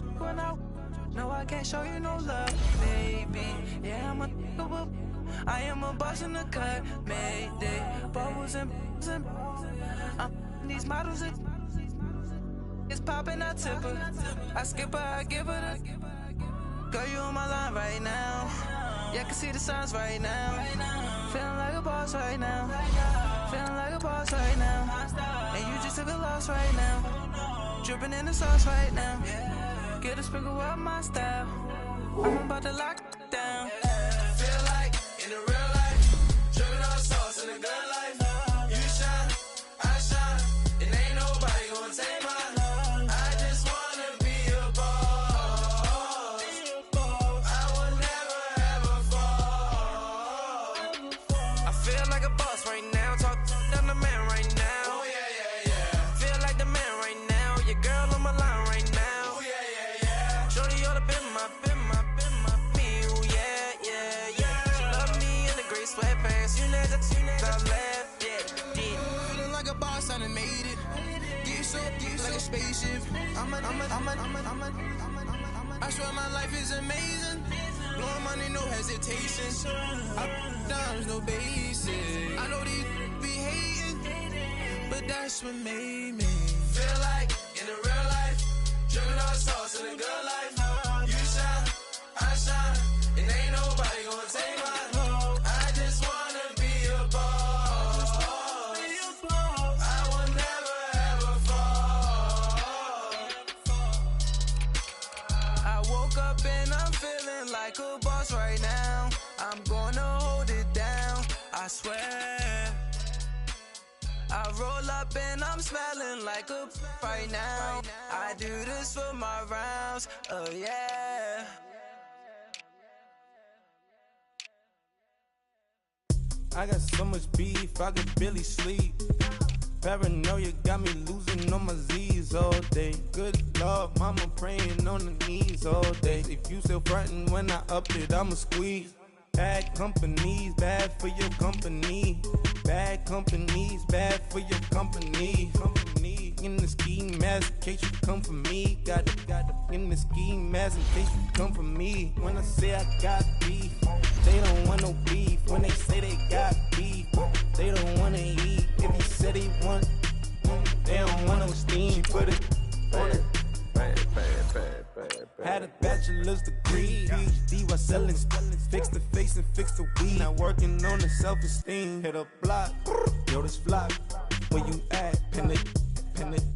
you when I no, I can't show you no love, baby. Yeah, I am a boss in the cut, Mayday. Bubbles and I'm these models. It's popping, I tip her. I skip her, I give her the. Girl, you on my line right now. Yeah, I can see the signs right now. Feeling like a boss right now. Feeling like a boss right now. And you just took a loss right now. Dripping in the sauce right now. Get a sprinkle up my style. I'm about to lock it down. Feel like in the real life, dripping on sauce in the good life. You shine, I shine, and ain't nobody gonna take mine. I just wanna be a boss. I will never ever fall. I feel like a boss right now. Talk to the man right now. Oh yeah, yeah, yeah. Feel like the man right now. Your girl on my line right now. Oh yeah, yeah, yeah. Shorty oughta been my me. Ooh, yeah, yeah, yeah. She love me in the gray sweatpants. You never left, yeah. Feeling like a boss, I done made it. Get so like a spaceship. I swear my life is amazing. Blowing money, no hesitation. Up, downs, no basic. I know these be hating, but that's what made me feel like in the real life, dripping on sauce in the good life. You shine, I shine, and ain't nobody gonna take mine. I just wanna be a boss. I will never ever fall. I woke up and I'm feeling like a boss right now. I'm gonna hold it down, I swear. I roll up and I'm smelling like a right now. I do this for my rounds, oh yeah. I got so much beef, I could barely sleep. Paranoia got me losing on my Z's all day. Good Lord, mama praying on the knees all day. If you still frontin' when I upped it, I'ma squeeze. Bad companies, bad for your company. Bad companies, bad for your company. Company in the ski mask in case you come for me. Got it in the ski mask in case you come for me. When I say I got beef, they don't want no beef. When they say they got beef, they don't wanna eat. If you said they want, they don't want no steam. She put it on it. Had a bachelor's degree, PhD while selling, fix the face and fix the weed. Now working on the self-esteem. Hit a block, yo this flock. Where you at? Pin it.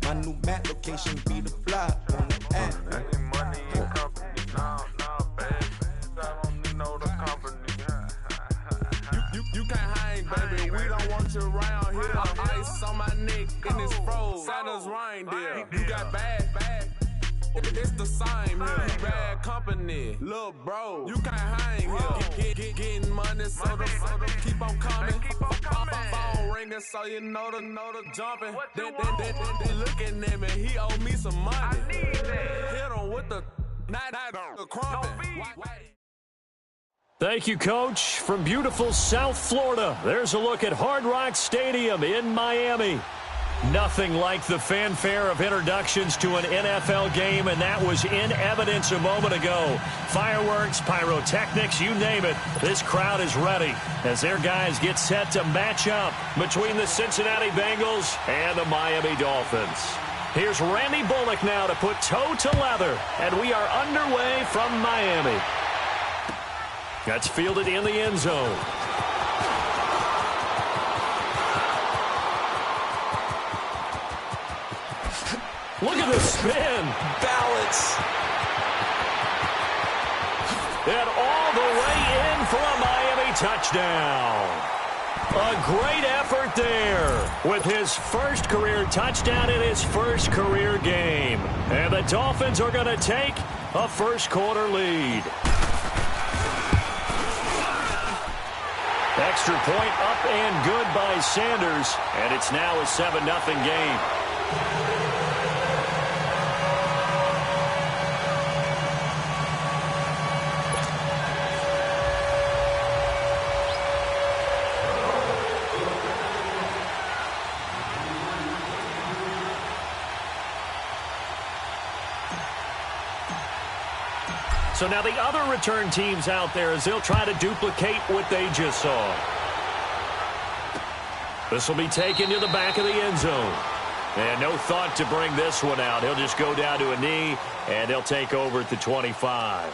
My new map location be the block on the app. Money and company, no, baby. I don't need no the company. You can't hang, baby. We don't want you around here. Ice on my neck and it's froze. Santa's reindeer. You got bad. It's the same here. Bad company, little bro. You can't hang here. Getting money, so the keep on coming. Phone ringing, so you know the jumping. They looking at me. He owe me some money. I need that. Hit him with the crumping. Thank you, Coach. From beautiful South Florida, there's a look at Hard Rock Stadium in Miami. Nothing like the fanfare of introductions to an NFL game, and that was in evidence a moment ago. Fireworks, pyrotechnics, you name it. This crowd is ready as their guys get set to match up between the Cincinnati Bengals and the Miami Dolphins. Here's Randy Bullock now to put toe to leather, and we are underway from Miami. That's fielded in the end zone. Look at the spin. Balance. And all the way in for a Miami touchdown. A great effort there with his first career touchdown in his first career game. And the Dolphins are going to take a first quarter lead. Extra point up and good by Sanders. And it's now a 7-0 game. So now the other return teams out there as they'll try to duplicate what they just saw. This will be taken to the back of the end zone. And no thought to bring this one out. He'll just go down to a knee, and they'll take over at the 25.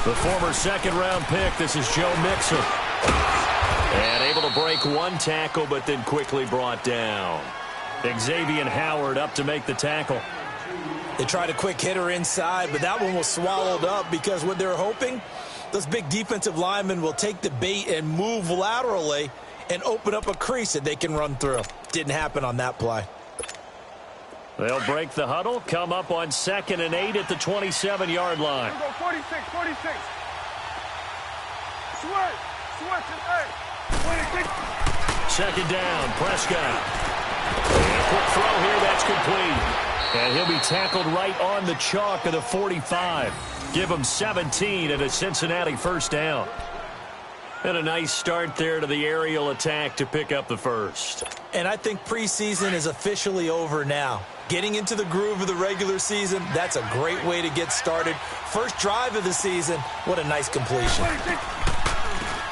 The former second-round pick, this is Joe Mixon. And able to break one tackle, but then quickly brought down. Xavier Howard up to make the tackle. They tried a quick hitter inside, but that one was swallowed up because what they're hoping, those big defensive linemen will take the bait and move laterally and open up a crease that they can run through. Didn't happen on that play. They'll break the huddle, come up on 2nd and 8 at the 27-yard line. Here we go, 46. Switch and 26. Second down, Prescott. And a quick throw here, that's complete. And he'll be tackled right on the chalk of the 45. Give him 17 and a Cincinnati first down. And a nice start there to the aerial attack to pick up the first. And I think preseason is officially over now. Getting into the groove of the regular season, that's a great way to get started. First drive of the season, what a nice completion.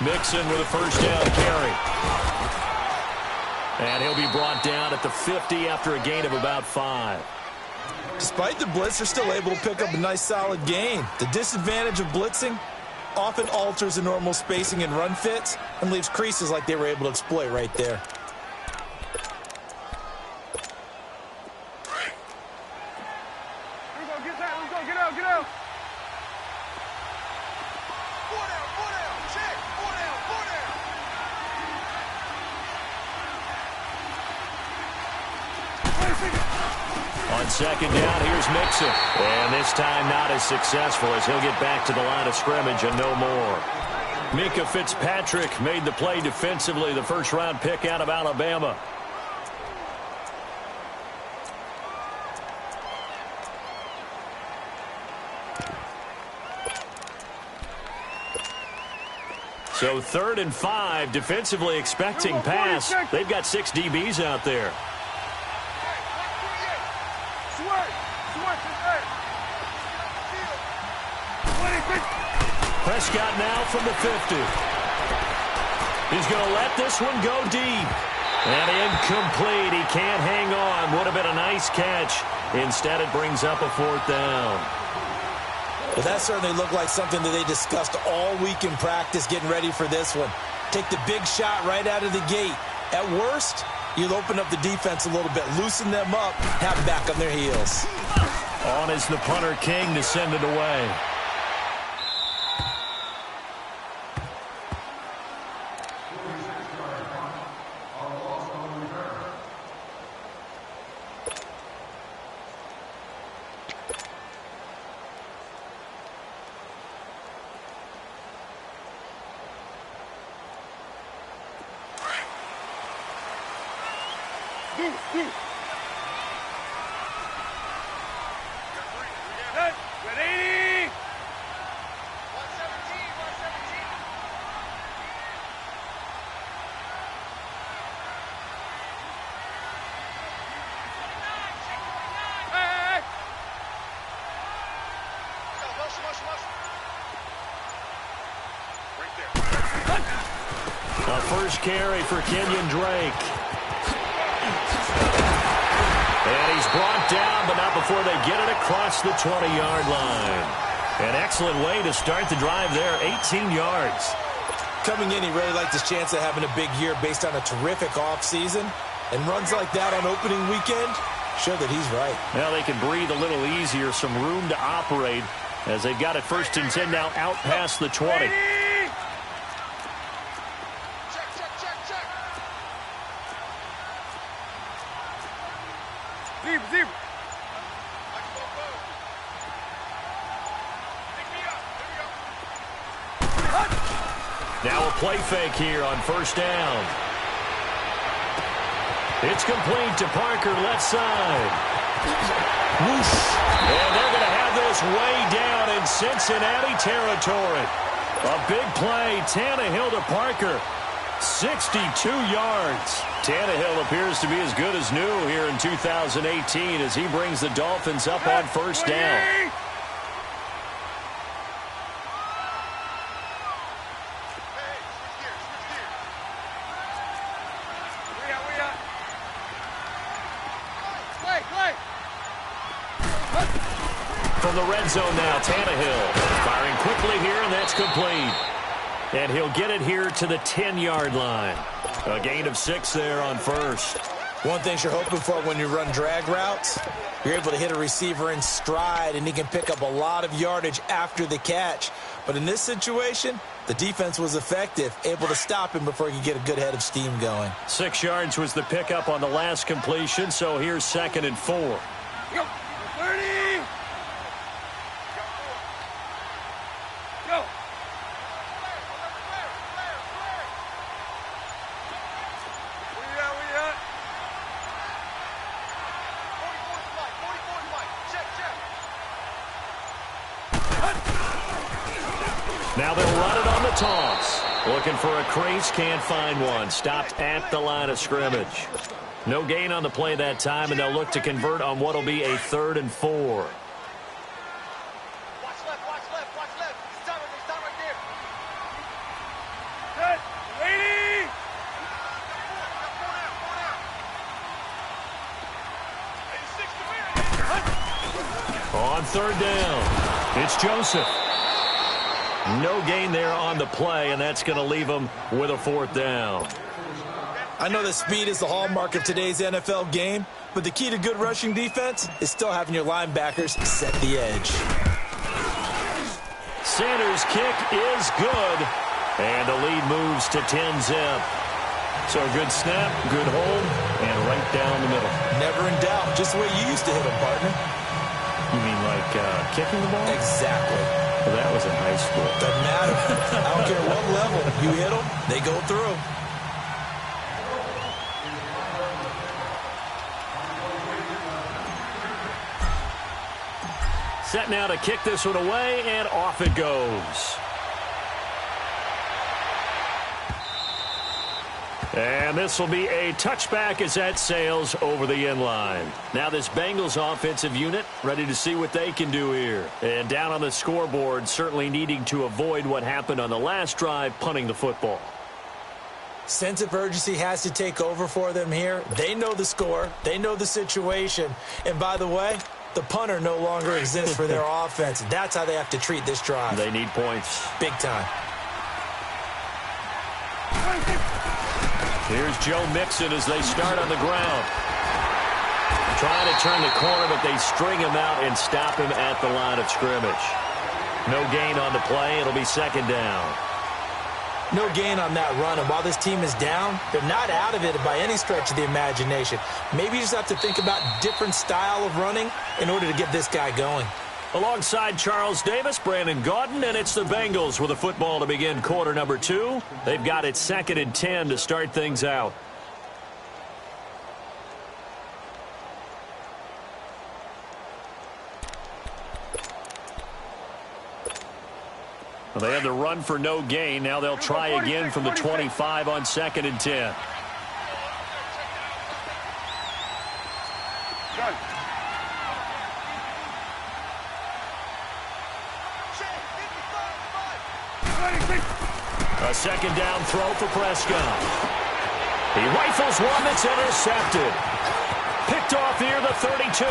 Mixon with a first down carry. And he'll be brought down at the 50 after a gain of about 5. Despite the blitz, they're still able to pick up a nice solid gain. The disadvantage of blitzing often alters the normal spacing and run fits and leaves creases like they were able to exploit right there. Get out. On second down, here's Mixon. And this time not as successful as he'll get back to the line of scrimmage and no more. Minkah Fitzpatrick made the play defensively, the first-round pick out of Alabama. So 3rd and 5, defensively expecting pass. They've got 6 DBs out there. Prescott now from the 50. He's going to let this one go deep. And incomplete. He can't hang on. Would have been a nice catch. Instead, it brings up a 4th down. Well, that certainly looked like something that they discussed all week in practice getting ready for this one. Take the big shot right out of the gate. At worst, you'll open up the defense a little bit, loosen them up, have them back on their heels. On is the punter King to send it away. A first carry for Kenyon Drake. And he's brought down, but not before they get it across the 20-yard line. An excellent way to start the drive there, 18 yards. Coming in, he really liked his chance of having a big year based on a terrific offseason. And runs like that on opening weekend show that he's right. Now they can breathe a little easier, some room to operate as they've got it 1st and 10 now out past the 20. Zebra. Now a play fake here on first down. It's complete to Parker, left side. Whoosh. And they're going to have this way down in Cincinnati territory. A big play, Tannehill to Parker. 62 yards. Tannehill appears to be as good as new here in 2018 as he brings the Dolphins up on first down. From the red zone now, Tannehill firing quickly here, and that's complete. And he'll get it here to the 10-yard line. A gain of 6 there on first. One thing you're hoping for when you run drag routes, you're able to hit a receiver in stride, and he can pick up a lot of yardage after the catch. But in this situation, the defense was effective, able to stop him before he could get a good head of steam going. 6 yards was the pickup on the last completion, so here's 2nd and 4. Go. 30. Go. Now they'll run it on the toss. Looking for a crease, can't find one. Stopped at the line of scrimmage. No gain on the play that time, and they'll look to convert on what will be a 3rd and 4. Watch left, watch left, watch left. Stop right there. Good. Lady. On 3rd down, it's Joseph. No gain there on the play, and that's going to leave them with a 4th down. I know that speed is the hallmark of today's NFL game, but the key to good rushing defense is still having your linebackers set the edge. Sanders' kick is good, and the lead moves to 10-zip. So a good snap, good hold, and right down the middle. Never in doubt, just the way you used to hit them, partner. You mean like kicking the ball? Exactly. Well, that was in high school. Doesn't matter. I don't care what level. You hit them, they go through. Set now to kick this one away, and off it goes. And this will be a touchback as that sails over the end line. Now this Bengals offensive unit ready to see what they can do here. And down on the scoreboard, certainly needing to avoid what happened on the last drive, punting the football. Sense of urgency has to take over for them here. They know the score. They know the situation. And by the way, the punter no longer exists for their offense. That's how they have to treat this drive. They need points. Big time. Here's Joe Mixon as they start on the ground. Trying to turn the corner, but they string him out and stop him at the line of scrimmage. No gain on the play. It'll be 2nd down. No gain on that run, and while this team is down, they're not out of it by any stretch of the imagination. Maybe you just have to think about different style of running in order to get this guy going. Alongside Charles Davis, Brandon Gaudin, and it's the Bengals with a football to begin quarter number 2. They've got it 2nd and 10 to start things out. Well, they had the run for no gain. Now they'll try again from the 25 on 2nd and 10. A 2nd down throw for Prescott. He rifles one that's intercepted. Picked off here, the 32.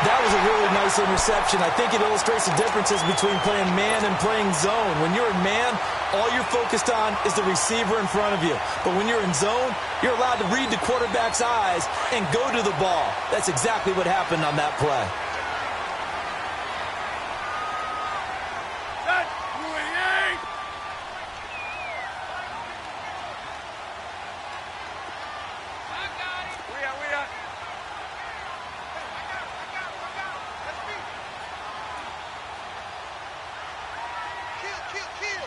That was a really nice interception. I think it illustrates the differences between playing man and playing zone. When you're in man, all you're focused on is the receiver in front of you. But when you're in zone, you're allowed to read the quarterback's eyes and go to the ball. That's exactly what happened on that play. Kill.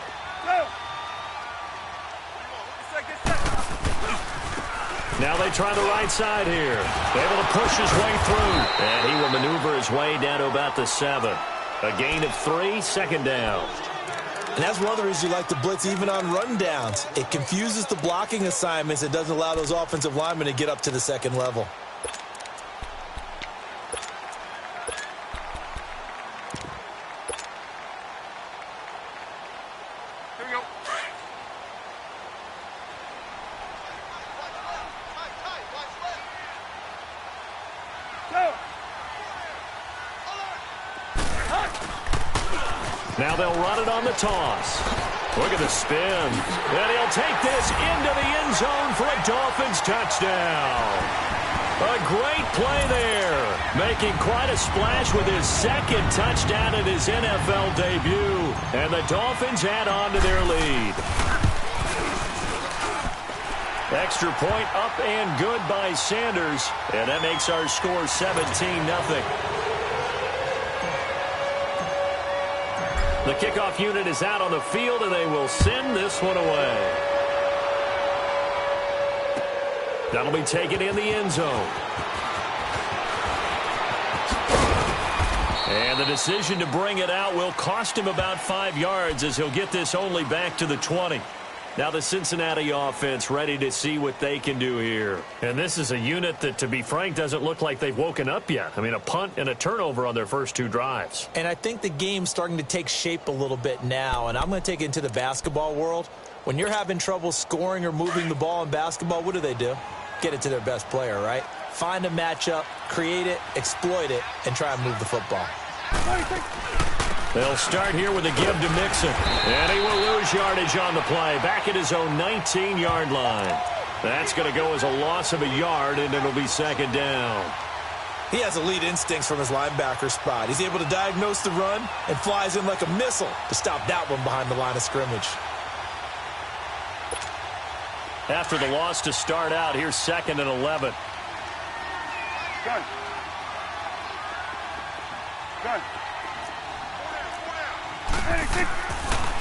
Now they try the right side here. Able to push his way through. And he will maneuver his way down to about the 7. A gain of 3, second down. And that's one of the reasons you like to blitz even on rundowns. It confuses the blocking assignments. It doesn't allow those offensive linemen to get up to the second level. Here we go. Go. Now they'll run it on the toss. Look at the spin. And he'll take this into the end zone for a Dolphins touchdown. A great play there. Making quite a splash with his second touchdown in his NFL debut. And the Dolphins add on to their lead. Extra point up and good by Sanders. And that makes our score 17-0. The kickoff unit is out on the field, and they will send this one away. That'll be taken in the end zone. And the decision to bring it out will cost him about 5 yards as he'll get this only back to the 20. Now the Cincinnati offense ready to see what they can do here. And this is a unit that, to be frank, doesn't look like they've woken up yet. I mean, a punt and a turnover on their first 2 drives. And I think the game's starting to take shape a little bit now. And I'm going to take it into the basketball world. When you're having trouble scoring or moving the ball in basketball, what do? Get it to their best player, right? Find a matchup, create it, exploit it, and try and move the football. They'll start here with a give to Mixon. And he will lose yardage on the play. Back at his own 19-yard line. That's going to go as a loss of a yard, and it'll be second down. He has elite instincts from his linebacker spot. He's able to diagnose the run and flies in like a missile to stop that one behind the line of scrimmage. After the loss to start out, here's 2nd and 11. Gun. Gun.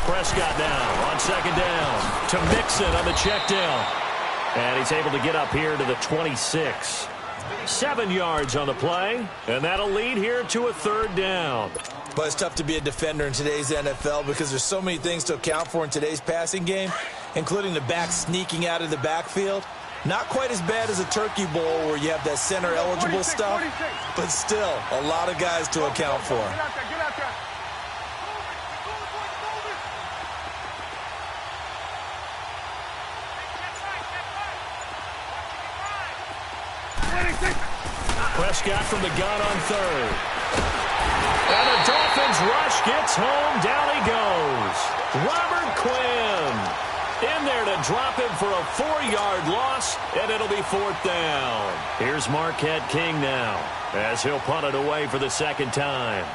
Prescott now on second down to Mixon on the check down. And he's able to get up here to the 26. 7 yards on the play, and that'll lead here to a 3rd down. But it's tough to be a defender in today's NFL because there's so many things to account for in today's passing game, including the back sneaking out of the backfield. Not quite as bad as a Turkey Bowl where you have that center-eligible stuff, but still a lot of guys to account for. Get out there, get out there. Prescott from the gun on 3rd. And the Dolphins rush gets home. Down he goes. Robert Quinn in there to drop him for a 4-yard loss, and it'll be 4th down. Here's Marquette King now as he'll punt it away for the 2nd time.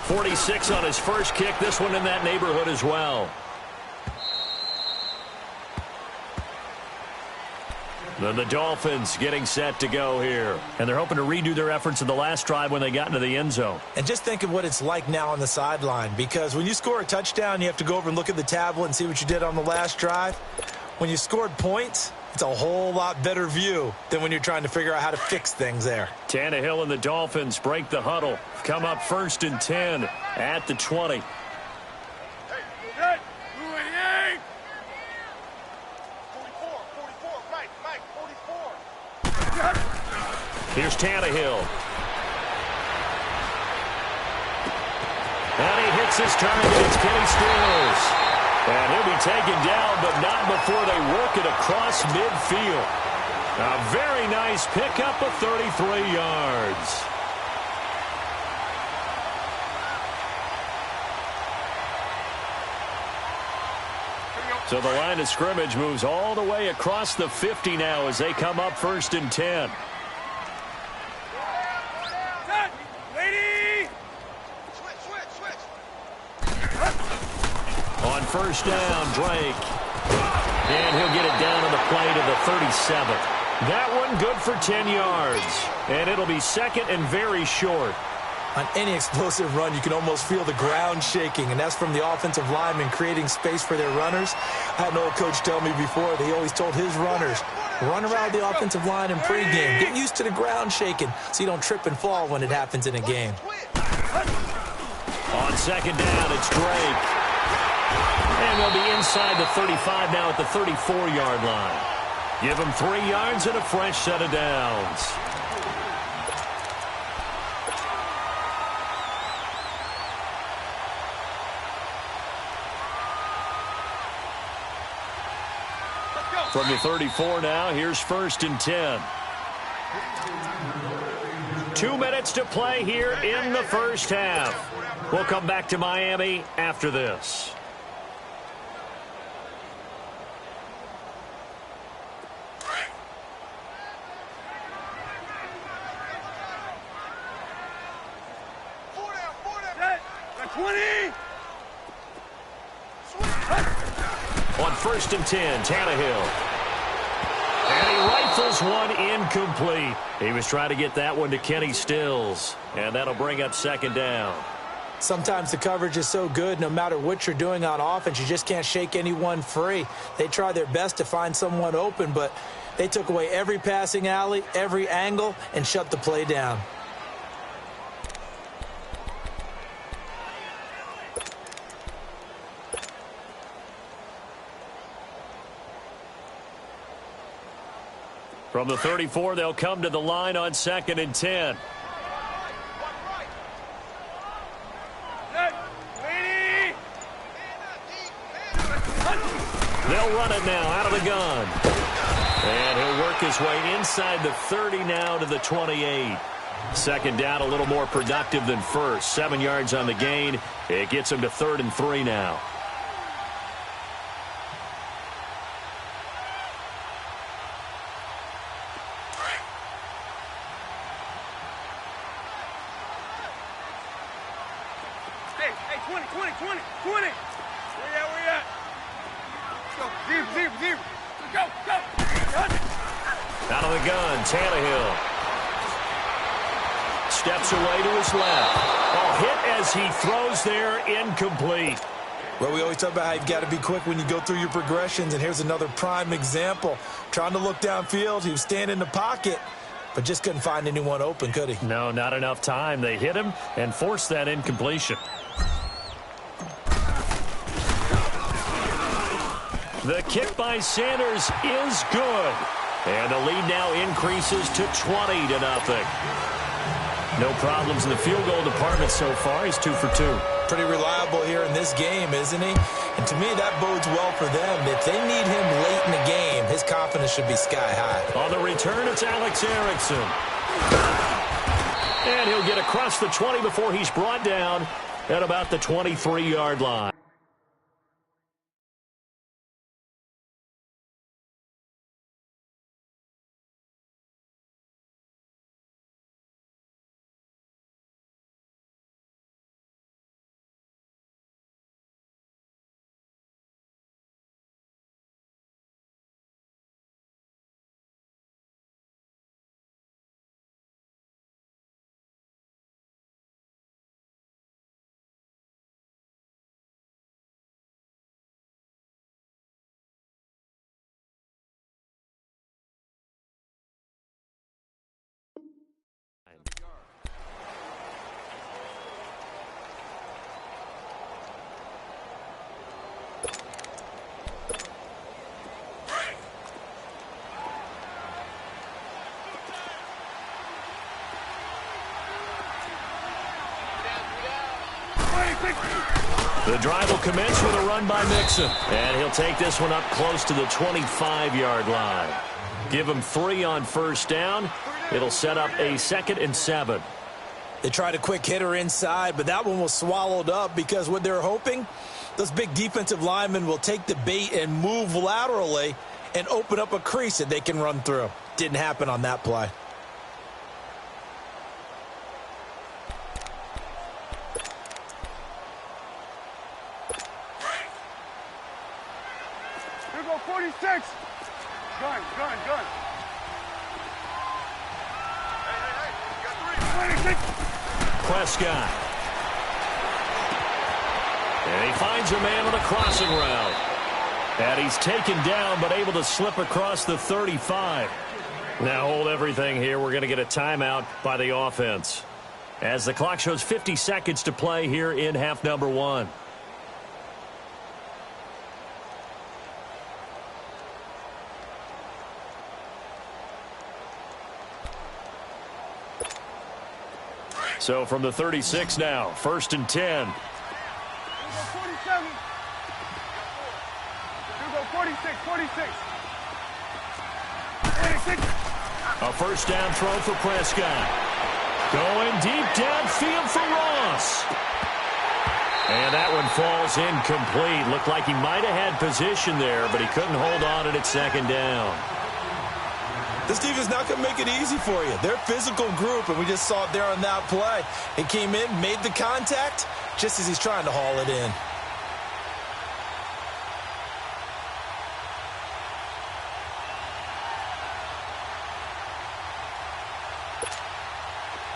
.46 on his first kick. This one in that neighborhood as well. Then the Dolphins getting set to go here. And they're hoping to redo their efforts in the last drive when they got into the end zone. And just think of what it's like now on the sideline, because when you score a touchdown, you have to go over and look at the tablet and see what you did on the last drive. When you scored points, it's a whole lot better view than when you're trying to figure out how to fix things there. Tannehill and the Dolphins break the huddle. Come up 1st and 10 at the 20. Here's Tannehill. And he hits his target. It's Kenny Stills. And he'll be taken down, but not before they work it across midfield. A very nice pickup of 33 yards. So the line of scrimmage moves all the way across the 50 now as they come up 1st and 10. On 1st down, Drake. And he'll get it down on the play to the 37. That one good for 10 yards. And it'll be 2nd and very short. On any explosive run, you can almost feel the ground shaking, and that's from the offensive linemen creating space for their runners. I had an old coach tell me before that he always told his runners, run around the offensive line in pregame. Get used to the ground shaking so you don't trip and fall when it happens in a game. On second down, it's Drake. And they'll be inside the 35 now at the 34-yard line. Give them 3 yards and a fresh set of downs. From the 34 now, here's 1st and 10. 2 minutes to play here in the first half. We'll come back to Miami after this. On 1st and 10, Tannehill. And he rifles one incomplete. He was trying to get that one to Kenny Stills. And that'll bring up 2nd down. Sometimes the coverage is so good, no matter what you're doing on offense, you just can't shake anyone free. They try their best to find someone open, but they took away every passing alley, every angle, and shut the play down. From the 34, they'll come to the line on 2nd and 10. They'll run it now out of the gun. And he'll work his way inside the 30 now to the 28. 2nd down, a little more productive than first. 7 yards on the gain. It gets him to 3rd and 3 now. Out of the gun, Tannehill. Steps away to his left. Oh, hit as he throws there, incomplete. Well, we always talk about how you've got to be quick when you go through your progressions, and here's another prime example. Trying to look downfield, he was standing in the pocket, but just couldn't find anyone open, could he? No, not enough time. They hit him and forced that incompletion. The kick by Sanders is good. And the lead now increases to 20-0. No problems in the field goal department so far. He's 2 for 2. Pretty reliable here in this game, isn't he? And to me, that bodes well for them. If they need him late in the game, his confidence should be sky high. On the return, it's Alex Erickson. And he'll get across the 20 before he's brought down at about the 23-yard line. The drive will commence with a run by Mixon. And he'll take this one up close to the 25-yard line. Give him 3 on 1st down. It'll set up a 2nd and 7. They tried a quick hitter inside, but that one was swallowed up because what they're hoping, those big defensive linemen will take the bait and move laterally and open up a crease that they can run through. Didn't happen on that play. Here go 46. Gun. Hey, you got 3. 26. Prescott. And he finds a man on a crossing route. And he's taken down but able to slip across the 35. Now hold everything here. We're going to get a timeout by the offense, as the clock shows 50 seconds to play here in half number 1. So from the 36 now, 1st and 10. 47. Here we go, 46, 46. 46. A first down throw for Prescott. Going deep downfield for Ross. And that one falls incomplete. Looked like he might have had position there, but he couldn't hold on at second down. This defense not going to make it easy for you. They're a physical group, and we just saw it there on that play. He came in, made the contact, just as he's trying to haul it in.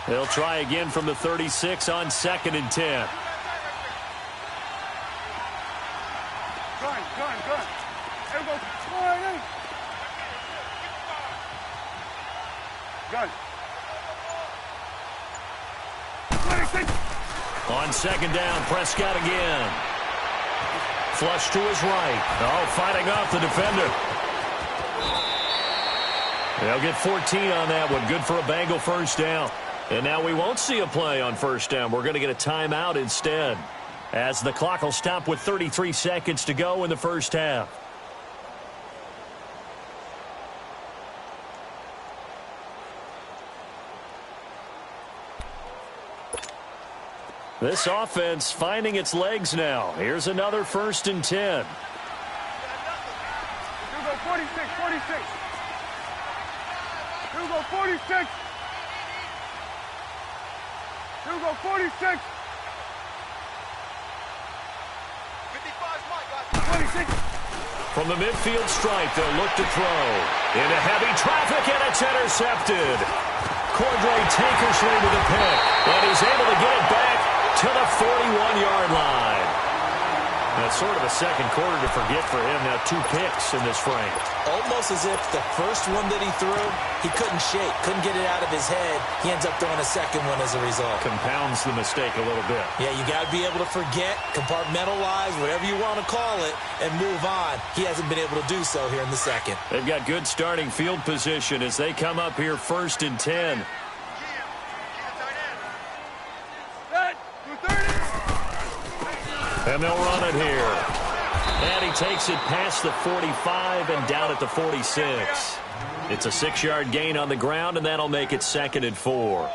They'll try again from the 36 on 2nd and 10. Gun. Here we go, 20. Gun. 26. On 2nd down, Prescott again. Flush to his right. Oh, fighting off the defender. They'll get 14 on that one. Good for a Bengal first down. And now we won't see a play on first down. We're going to get a timeout instead, as the clock will stop with 33 seconds to go in the first half. This offense finding its legs now. Here's another 1st and 10. Here we go, 46, 46. Here we go, 46. Here we go, 46. 55's mine, guys. 26. From the midfield stripe, they'll look to throw. Into heavy traffic, and it's intercepted. Cordray Tankersley with a pick, and he's able to get it back to the 41-yard line. That's sort of a second quarter to forget for him. Now 2 picks in this frame. Almost as if the first one that he threw, he couldn't shake, couldn't get it out of his head. He ends up throwing a second one as a result. Compounds the mistake a little bit. Yeah, you got to be able to forget, compartmentalize, whatever you want to call it, and move on. He hasn't been able to do so here in the second. They've got good starting field position as they come up here 1st and 10. And they'll run it here. And he takes it past the 45 and down at the 46. It's a 6-yard gain on the ground, and that'll make it 2nd and 4.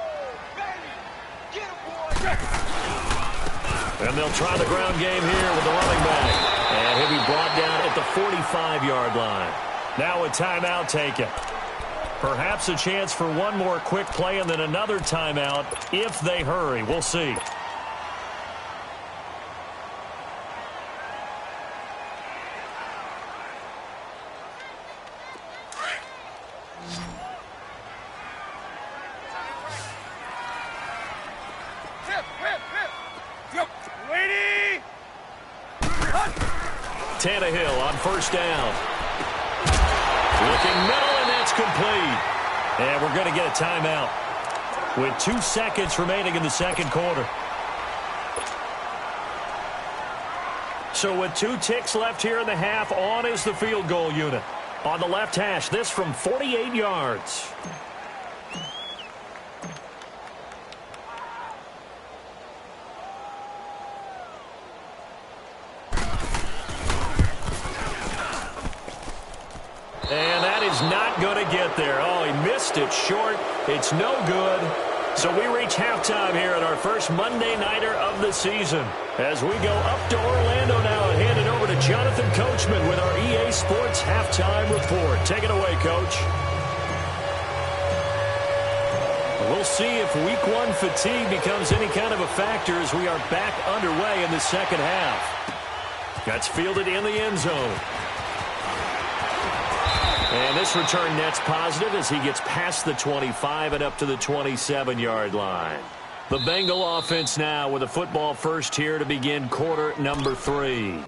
And they'll try the ground game here with the running back. And he'll be brought down at the 45-yard line. Now a timeout taken. Perhaps a chance for one more quick play and then another timeout if they hurry. We'll see. Tannehill on first down. Looking middle, and that's complete. And we're going to get a timeout with 2 seconds remaining in the second quarter. So with 2 ticks left here in the half, on is the field goal unit. On the left hash, this from 48 yards. And that is not going to get there. Oh, he missed it short. It's no good. So we reach halftime here at our first Monday Nighter of the season. As we go up to Orlando now and hand it over to Jonathan Coachman with our EA Sports Halftime Report. Take it away, Coach. We'll see if Week 1 fatigue becomes any kind of a factor as we are back underway in the second half. That's fielded in the end zone. And this return net's positive as he gets past the 25 and up to the 27-yard line. The Bengal offense now with a football first here to begin quarter number 3.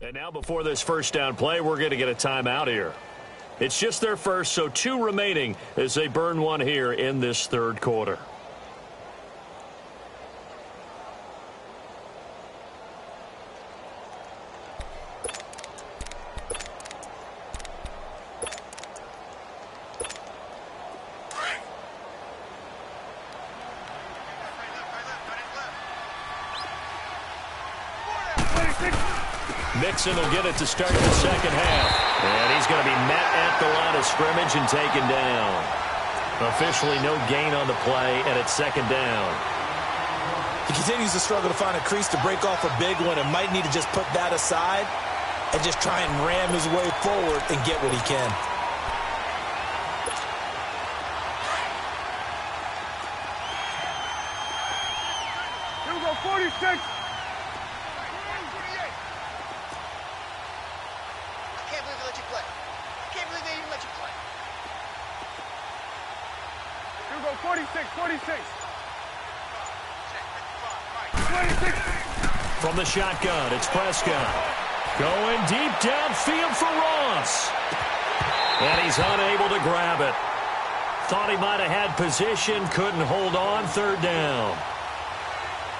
And now before this first down play, we're going to get a timeout here. It's just their first, so 2 remaining as they burn one here in this third quarter. Mixon will get it to start the second half. And he's going to be met at the line of scrimmage and taken down. Officially no gain on the play, and it's second down. He continues to struggle to find a crease to break off a big one and might need to just put that aside and just try and ram his way forward and get what he can. Here we go, 46. Here we go, 46, 46. 26. From the shotgun, it's Prescott. Going deep downfield for Ross. And he's unable to grab it. Thought he might have had position, couldn't hold on, third down.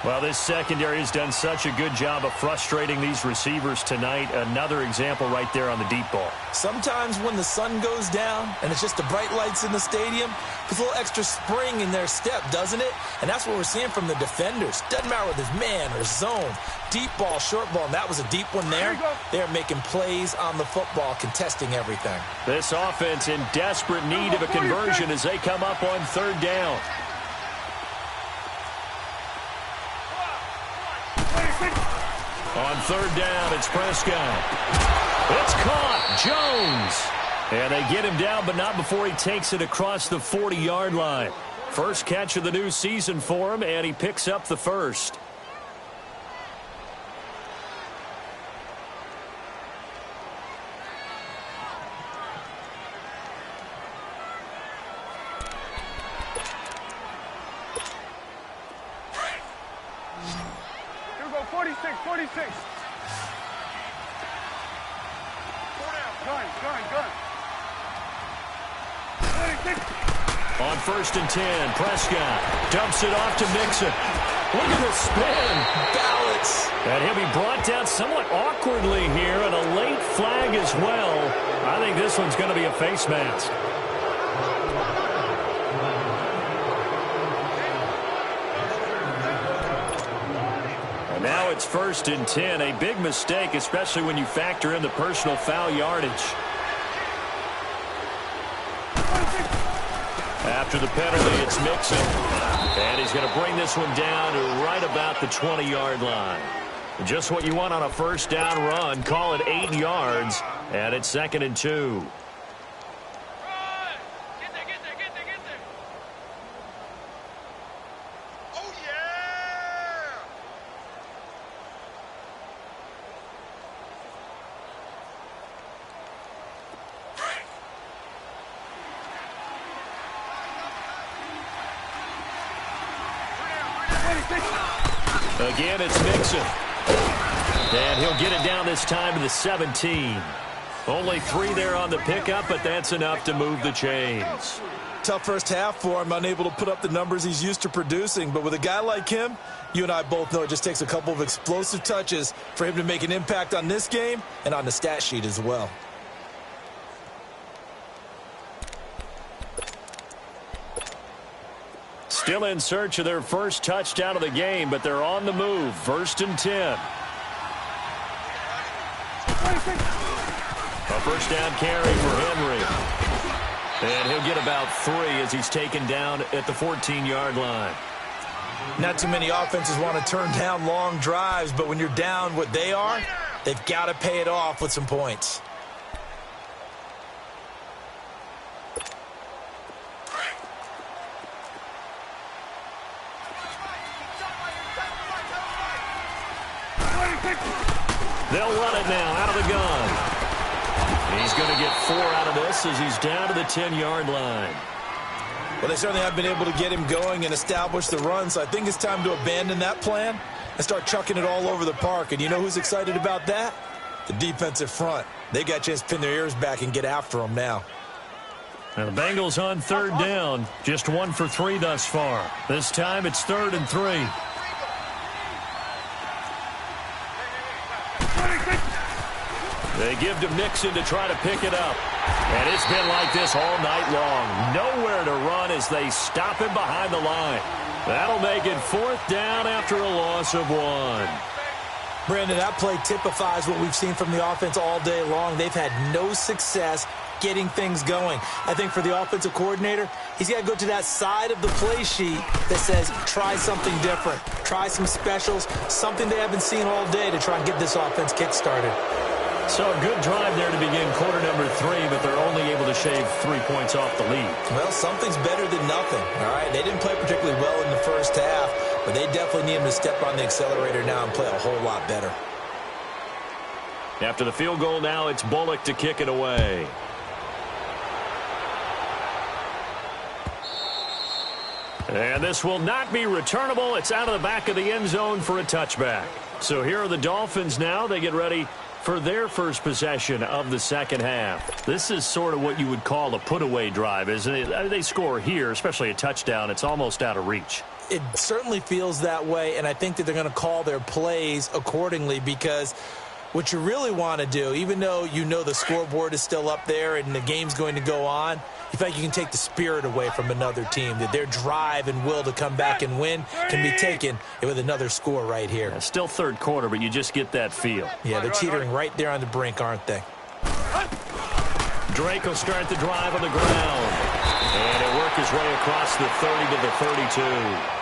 Well, this secondary has done such a good job of frustrating these receivers tonight. Another example right there on the deep ball. Sometimes when the sun goes down and it's just the bright lights in the stadium, puts a little extra spring in their step, doesn't it? And that's what we're seeing from the defenders. Doesn't matter whether it's man or zone, deep ball, short ball, and that was a deep one there. They're making plays on the football, contesting everything. This offense in desperate need of a conversion as they come up on third down. On third down, it's Prescott. It's caught. Jones. And they get him down, but not before he takes it across the 40-yard line. First catch of the new season for him, and he picks up the first. Here we go, 46, 46. Gun. 46. On first and 10, Prescott dumps it off to Mixon. Look at the spin. Balance. And he'll be brought down somewhat awkwardly here, and a late flag as well. I think this one's going to be a face mask. And now it's first and 10. A big mistake, especially when you factor in the personal foul yardage. After the penalty, it's Mixon. And he's going to bring this one down to right about the 20-yard line. Just what you want on a first down run. Call it 8 yards. And it's second and 2. Again, it's Mixon. And he'll get it down this time to the 17. Only 3 there on the pickup, but that's enough to move the chains. Tough first half for him, unable to put up the numbers he's used to producing. But with a guy like him, you and I both know it just takes a couple of explosive touches for him to make an impact on this game and on the stat sheet as well. Still in search of their first touchdown of the game, but they're on the move. First and 10. A first down carry for Henry. And he'll get about 3 as he's taken down at the 14-yard line. Not too many offenses want to turn down long drives, but when you're down what they are, they've got to pay it off with some points. They'll run it now out of the gun. He's going to get 4 out of this as he's down to the 10-yard line. Well, they certainly have been able to get him going and establish the run, so I think it's time to abandon that plan and start chucking it all over the park. And you know who's excited about that? The defensive front. They got a chance to pin their ears back and get after them now. And the Bengals on 3rd down. Just 1 for 3 thus far. This time it's 3rd and 3. They give to Mixon to try to pick it up. And it's been like this all night long. Nowhere to run as they stop him behind the line. That'll make it 4th down after a loss of 1. Brandon, that play typifies what we've seen from the offense all day long. They've had no success getting things going. I think for the offensive coordinator, he's got to go to that side of the play sheet that says try something different. Try some specials, something they haven't seen all day to try and get this offense kick-started. So a good drive there to begin quarter number 3, but they're only able to shave 3 points off the lead. Well, something's better than nothing, all right? They didn't play particularly well in the first half, but they definitely need him to step on the accelerator now and play a whole lot better. After the field goal now, it's Bullock to kick it away. And this will not be returnable. It's out of the back of the end zone for a touchback. So here are the Dolphins now. They get ready for their first possession of the second half. This is sort of what you would call a put-away drive, isn't it? They score here, especially a touchdown. It's almost out of reach. It certainly feels that way, and I think that they're going to call their plays accordingly because what you really want to do, even though you know the scoreboard is still up there and the game's going to go on, you feel like you can take the spirit away from another team, that their drive and will to come back and win can be taken with another score right here. Yeah, still third quarter, but you just get that feel. Yeah, they're teetering right there on the brink, aren't they? Drake will start the drive on the ground. And he'll work his way across the 30 to the 32.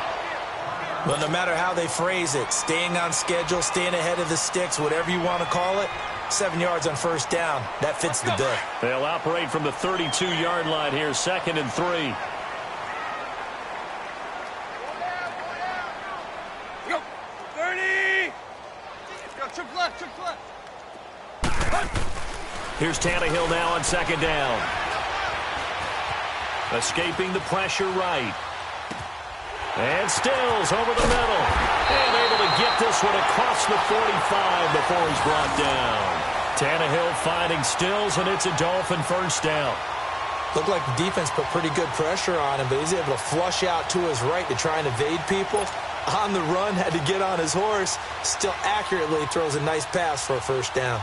Well, no matter how they phrase it, staying on schedule, staying ahead of the sticks, whatever you want to call it, 7 yards on first down, that fits the bill. They'll operate from the 32-yard line here, 2nd and 3. Go, 30. Go, triple left. Here's Tannehill now on 2nd down. Escaping the pressure right. And Stills over the middle. And able to get this one across the 45 before he's brought down. Tannehill finding Stills, and it's a Dolphin first down. Looked like the defense put pretty good pressure on him, but he's able to flush out to his right to try and evade people. On the run, had to get on his horse. Still accurately throws a nice pass for a first down.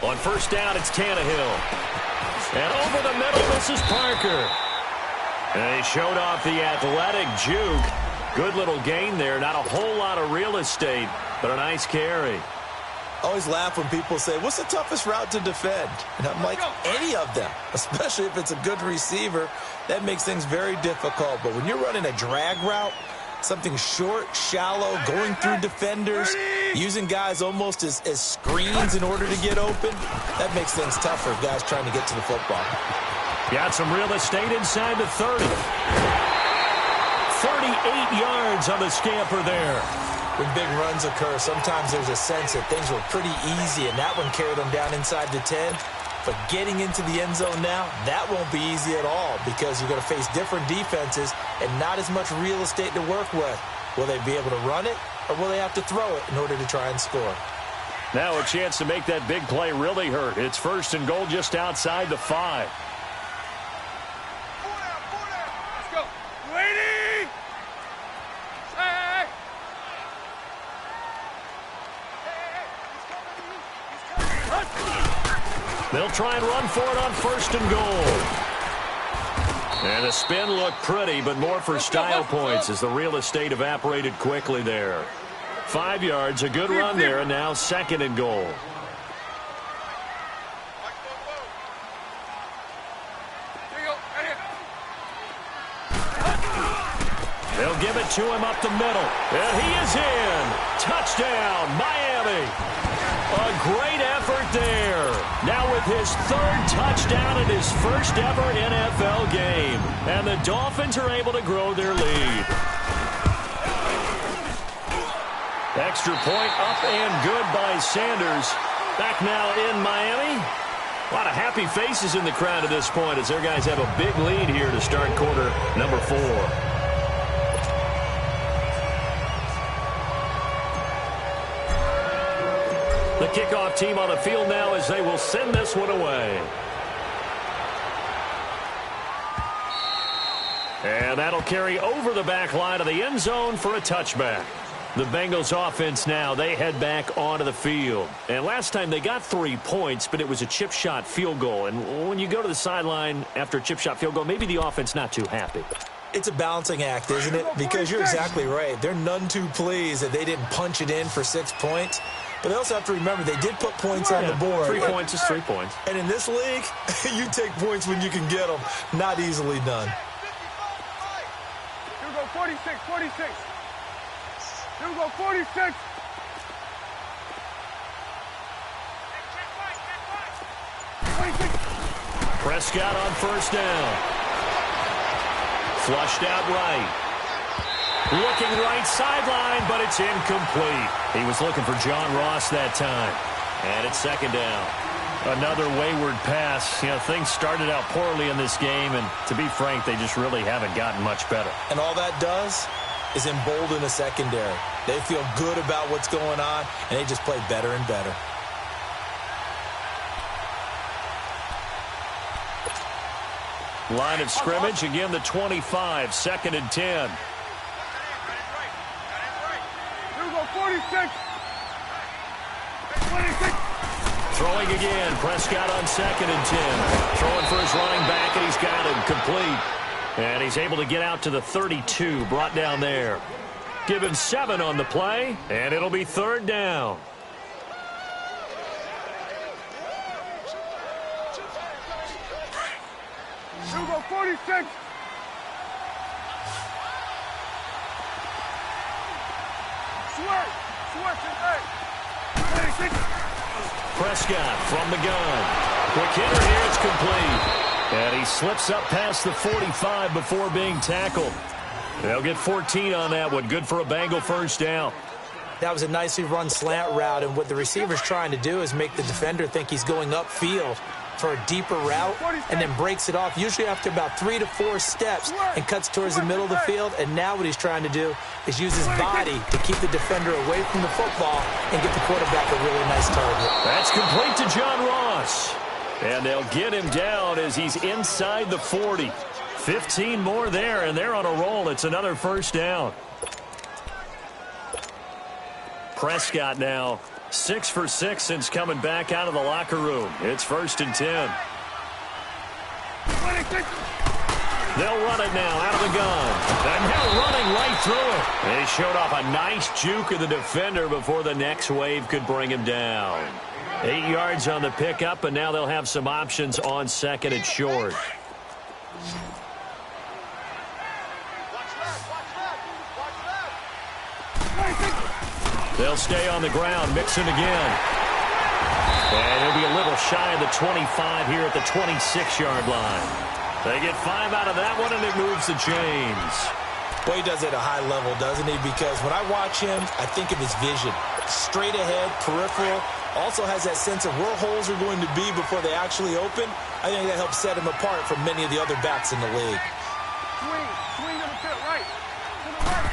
On first down, it's Tannehill. And over the middle, this is Parker. And he showed off the athletic juke. Good little gain there. Not a whole lot of real estate, but a nice carry. I always laugh when people say, what's the toughest route to defend? And I'm like, any of them, especially if it's a good receiver. That makes things very difficult. But when you're running a drag route, something short, shallow, going through defenders, using guys almost as screens in order to get open, that makes things tougher for guys trying to get to the football. Got some real estate inside the 30. 38 yards on the scamper there. When big runs occur, sometimes there's a sense that things were pretty easy, and that one carried them down inside the 10. But getting into the end zone now, that won't be easy at all because you're going to face different defenses and not as much real estate to work with. Will they be able to run it, or will they have to throw it in order to try and score? Now a chance to make that big play really hurt. It's 1st and goal just outside the 5. Let's go. Lady! Hey! They'll try and run for it on 1st and goal. And the spin looked pretty, but more for style points as the real estate evaporated quickly there. 5 yards, a good run there, and now 2nd and goal. They'll give it to him up the middle. And he is in. Touchdown, Miami. A great effort there. Now with his 3rd touchdown in his first ever NFL game. And the Dolphins are able to grow their lead. Extra point up and good by Sanders. Back now in Miami. A lot of happy faces in the crowd at this point as their guys have a big lead here to start quarter number 4. The kickoff team on the field now as they will send this one away. And that'll carry over the back line of the end zone for a touchback. The Bengals offense now, they head back onto the field. And last time they got 3 points, but it was a chip shot field goal. And when you go to the sideline after a chip shot field goal, maybe the offense not too happy. It's a balancing act, isn't it? Because you're exactly right. They're none too pleased that they didn't punch it in for 6 points. But they also have to remember they did put points on the board. 3 points is 3 points. And in this league, you take points when you can get them. Not easily done. Here we go, 46, 46. Here we go, 46. Prescott on 1st down. Flushed out right. Looking right sideline, but it's incomplete. He was looking for John Ross that time. And it's 2nd down. Another wayward pass. You know, things started out poorly in this game, and to be frank, they just really haven't gotten much better. And all that does is embolden a secondary. They feel good about what's going on, and they just play better and better. Line of scrimmage, again the 25, 2nd and 10. Here we go, 46. 26. Throwing again, Prescott on 2nd and 10. Throwing for his running back, and he's got him complete. And he's able to get out to the 32, brought down there. Give him 7 on the play, and it'll be 3rd down. Here we go, 46. Swerve today. 26. Prescott from the gun. Quick hitter here, it's complete. And he slips up past the 45 before being tackled. They'll get 14 on that one. Good for a Bengal 1st down. That was a nicely run slant route, and what the receiver's trying to do is make the defender think he's going upfield for a deeper route and then breaks it off, usually after about 3 to 4 steps, and cuts towards the middle of the field. And now what he's trying to do is use his body to keep the defender away from the football and get the quarterback a really nice target. That's complete to John Ross. And they'll get him down as he's inside the 40. 15 more there, and they're on a roll. It's another 1st down. Prescott now 6 for 6 since coming back out of the locker room. It's 1st and 10. 26. They'll run it now out of the gun. And now running right through it. He showed off a nice juke of the defender before the next wave could bring him down. 8 yards on the pickup, and now they'll have some options on 2nd and short. They'll stay on the ground, mixing again. And he'll be a little shy of the 25 here at the 26-yard line. They get 5 out of that one, and it moves the chains. Well, he does it at a high level, doesn't he? Because when I watch him, I think of his vision. Straight ahead, peripheral. Also has that sense of where holes are going to be before they actually open. I think that helps set him apart from many of the other backs in the league. Swing to the pit, right. To the right.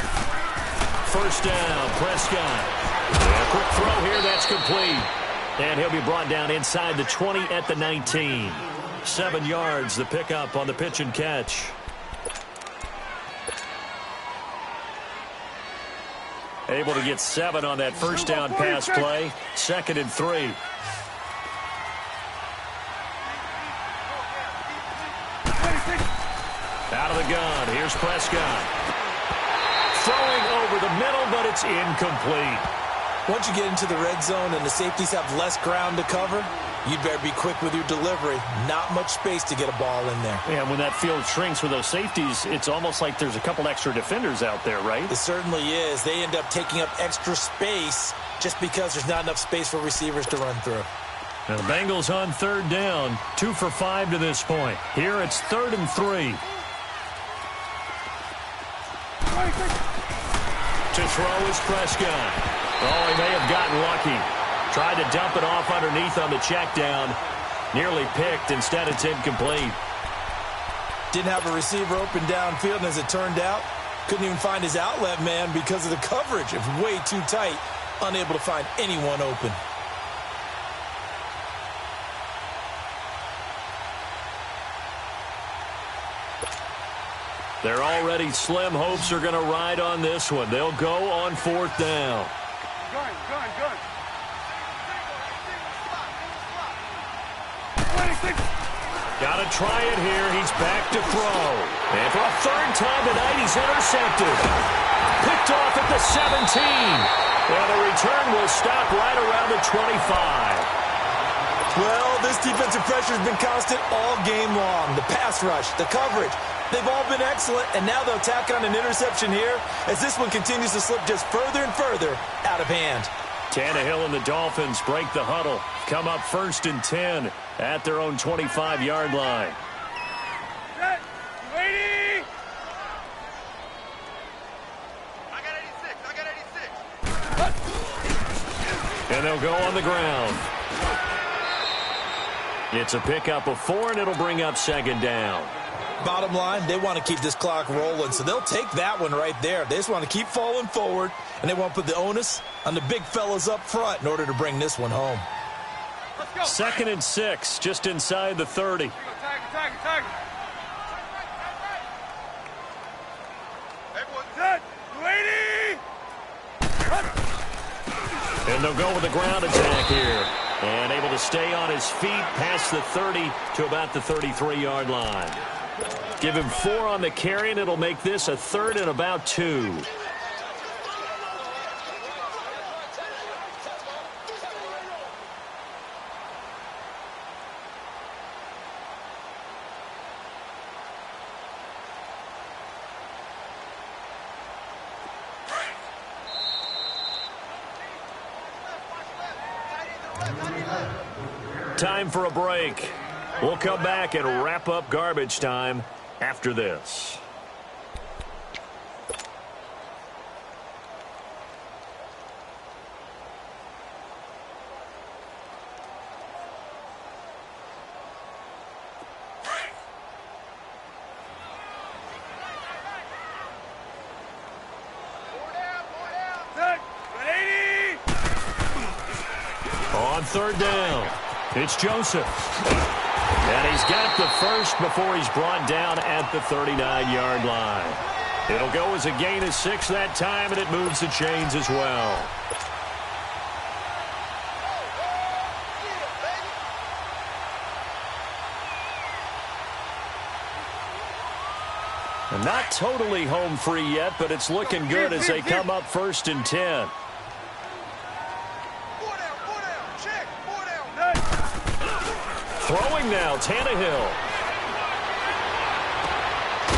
1st down, Prescott. A quick throw here, that's complete. And he'll be brought down inside the 20 at the 19. 7 yards, the pickup on the pitch and catch. Able to get 7 on that 1st down pass play. 2nd and 3. the gun. Here's Prescott. Throwing over the middle, but it's incomplete. Once you get into the red zone and the safeties have less ground to cover, you'd better be quick with your delivery. Not much space to get a ball in there. Yeah, when that field shrinks with those safeties, it's almost like there's a couple extra defenders out there, right? It certainly is. They end up taking up extra space just because there's not enough space for receivers to run through. Now the Bengals on third down, 2 for 5 to this point. Here it's 3rd and 3. To throw is Prescott. Oh, he may have gotten lucky. Tried to dump it off underneath on the check down. Nearly picked. Instead, it's incomplete. Didn't have a receiver open downfield, and as it turned out, couldn't even find his outlet man because of the coverage. It was way too tight. Unable to find anyone open. They're already slim hopes are going to ride on this one. They'll go on 4th down. Gun. Got to try it here. He's back to throw. And for a 3rd time tonight, he's intercepted. Picked off at the 17. Well, the return will stop right around the 25. Well, this defensive pressure has been constant all game long. The pass rush, the coverage, they've all been excellent, and now they'll tack on an interception here as this one continues to slip just further and further out of hand. Tannehill and the Dolphins break the huddle. Come up 1st and 10 at their own 25-yard line. Set. Lady. I got 86. And they'll go on the ground. It's a pickup of 4, and it'll bring up 2nd down. Bottom line, they want to keep this clock rolling, so they'll take that one right there. They just want to keep falling forward, and they want to put the onus on the big fellas up front in order to bring this one home. 2nd and 6, just inside the 30. Tag. Set. Lady. And they'll go with the ground attack here. And able to stay on his feet past the 30 to about the 33-yard line. Give him 4 on the carry, and it'll make this a 3rd and about 2. Time for a break. We'll come back and wrap up garbage time after this. On 3rd down, it's Joseph. And he's got the first before he's brought down at the 39-yard line. It'll go as a gain of 6 that time, and it moves the chains as well. And not totally home free yet, but it's looking good as they come up 1st and 10. Throwing now, Tannehill.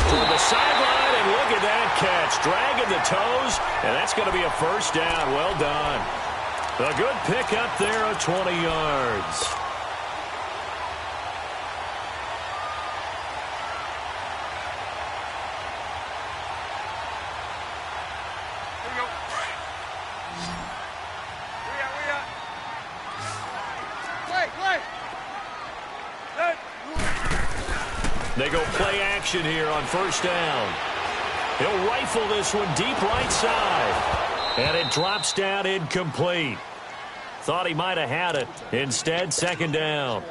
Toward the sideline, and look at that catch. Dragging the toes, and that's going to be a 1st down. Well done. A good pick up there of 20 yards. They go play action here on 1st down. He'll rifle this one deep right side. And it drops down incomplete. Thought he might have had it. Instead, 2nd down.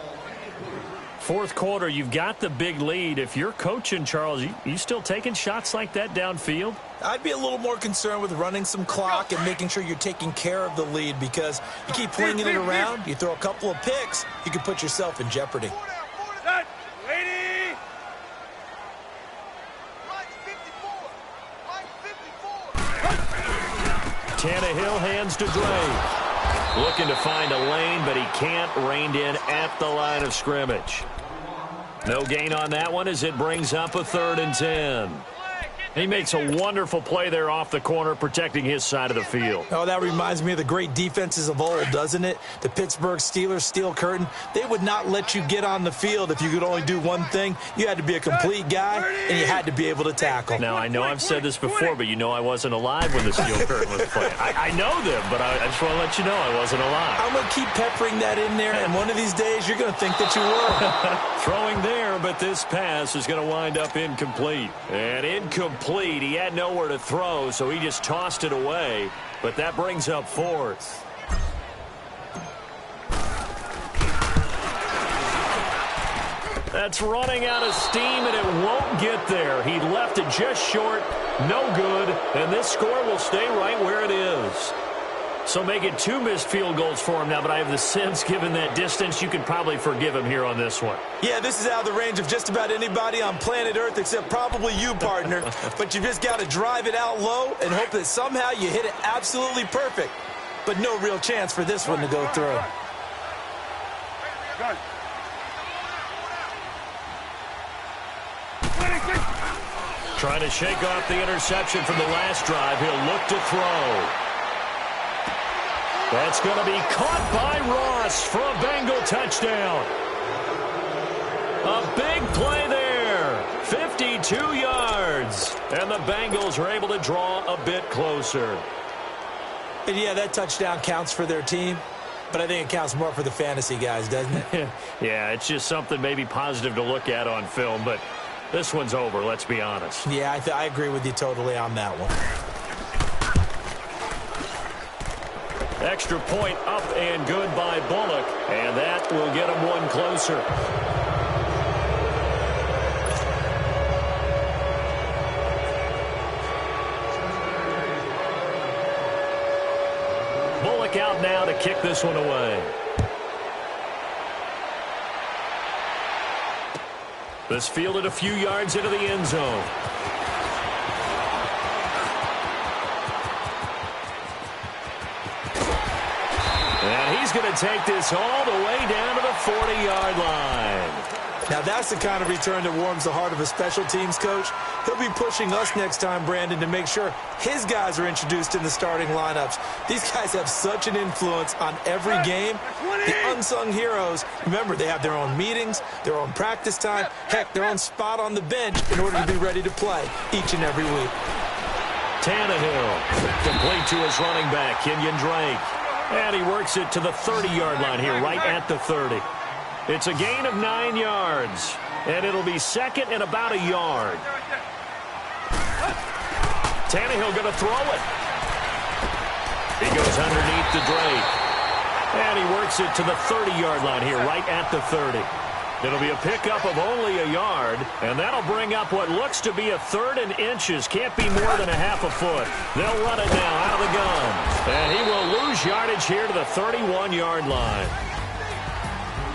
4th quarter, you've got the big lead. If you're coaching, Charles, you still taking shots like that downfield? I'd be a little more concerned with running some clock and making sure you're taking care of the lead, because you keep flinging it around, you throw a couple of picks, you can put yourself in jeopardy. Tannehill hands to Drake. Looking to find a lane, but he can't. Reined in at the line of scrimmage. No gain on that one as it brings up a 3rd and 10. He makes a wonderful play there off the corner, protecting his side of the field. Oh, that reminds me of the great defenses of old, doesn't it? The Pittsburgh Steelers, Steel Curtain. They would not let you get on the field if you could only do one thing. You had to be a complete guy, and you had to be able to tackle. Now, I know I've said this before, but you know I wasn't alive when the Steel Curtain was playing. I know them, but I just want to let you know I wasn't alive. I'm going to keep peppering that in there, and one of these days you're going to think that you were. Throwing there, but this pass is going to wind up incomplete. And incomplete. He had nowhere to throw, so he just tossed it away. But that brings up 4th. That's running out of steam, and it won't get there. He left it just short, no good, and this score will stay right where it is. So make it 2 missed field goals for him now, but I have the sense, given that distance, you can probably forgive him here on this one. Yeah, this is out of the range of just about anybody on planet Earth except probably you, partner. But you just got to drive it out low and hope that somehow you hit it absolutely perfect. But no real chance for this one to go through. Trying to shake off the interception from the last drive. He'll look to throw. That's going to be caught by Ross for a Bengal touchdown. A big play there. 52 yards. And the Bengals are able to draw a bit closer. And yeah, that touchdown counts for their team. But I think it counts more for the fantasy guys, doesn't it? Yeah, it's just something maybe positive to look at on film. But this one's over, let's be honest. Yeah, I agree with you totally on that one. Extra point up and good by Bullock, and that will get him one closer. Bullock out now to kick this one away. This fielded a few yards into the end zone. And he's going to take this all the way down to the 40-yard line. Now that's the kind of return that warms the heart of a special teams coach. He'll be pushing us next time, Brandon, to make sure his guys are introduced in the starting lineups. These guys have such an influence on every game. The unsung heroes, remember, they have their own meetings, their own practice time, heck, their own spot on the bench in order to be ready to play each and every week. Tannehill, complete to his running back, Kenyon Drake. And he works it to the 30-yard line here, right at the 30. It's a gain of 9 yards, and it'll be second and about a yard. Tannehill going to throw it. He goes underneath the Drake. And he works it to the 30-yard line here, right at the 30. It'll be a pickup of only a yard, and that'll bring up what looks to be a 3rd and inches. Can't be more than a half a foot. They'll run it now out of the gun. And he will lose yardage here to the 31-yard line.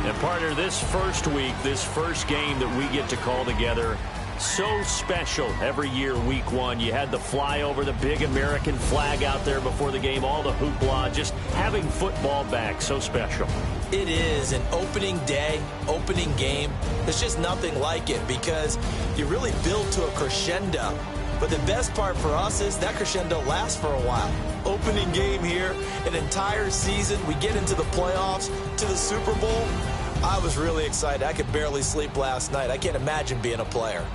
And, partner, this first week, this first game that we get to call together, so special every year, week 1. You had the flyover, the big American flag out there before the game, all the hoopla, just having football back, so special. It is an opening day, opening game. There's just nothing like it because you really build to a crescendo. But the best part for us is that crescendo lasts for a while. Opening game here, an entire season. We get into the playoffs, to the Super Bowl. I was really excited. I could barely sleep last night. I can't imagine being a player.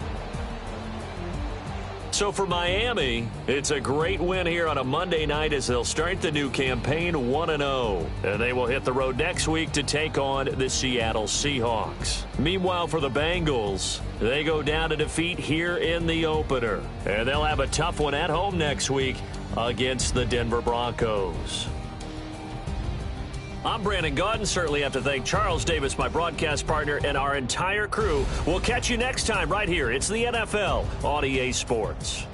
So for Miami, it's a great win here on a Monday night as they'll start the new campaign 1-0. And they will hit the road next week to take on the Seattle Seahawks. Meanwhile, for the Bengals, they go down to defeat here in the opener. And they'll have a tough one at home next week against the Denver Broncos. I'm Brandon Gaudin. Certainly have to thank Charles Davis, my broadcast partner, and our entire crew. We'll catch you next time right here. It's the NFL on EA Sports.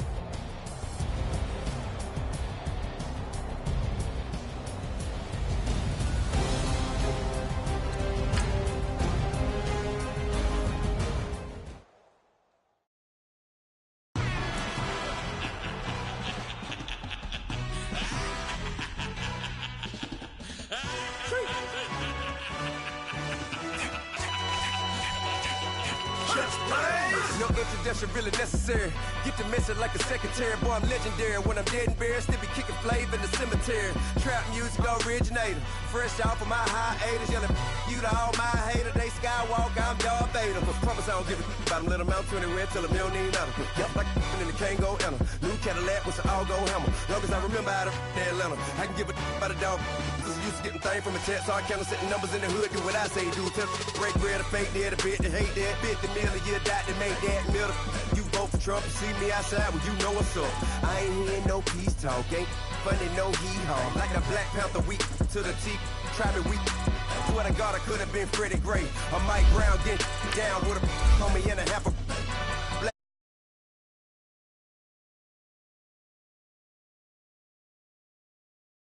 That's really necessary. Get the message like a secretary. Boy, I'm legendary. When I'm dead and buried, still be kicking flavor in the cemetery. Trap music originator. Fresh off of my hiatus. Yelling you to all my haters. They skywalk, I'm Darth Vader. Promise I don't give a about them. Let them out 20 red. Tell them you don't need nothing. Yep, like in the Kango enter. New Cadillac with an all-go hammer. Long as I remember how to Atlanta. I can give a about a dog. Used to getting things from a text. So I count setting numbers in the hood. Do what I say do. Tell break bread, a fake dead, a bit to hate that. 50 million, you die to make that middle. You vote for Trump, you see me outside, well, you know what's up. I ain't hearing no peace talk, ain't funny, no hee-haw. Like the Black Panther weak to the teeth, try me weak. Swear to God, I could have been Freddie Gray. Or Mike Brown getting down with a homie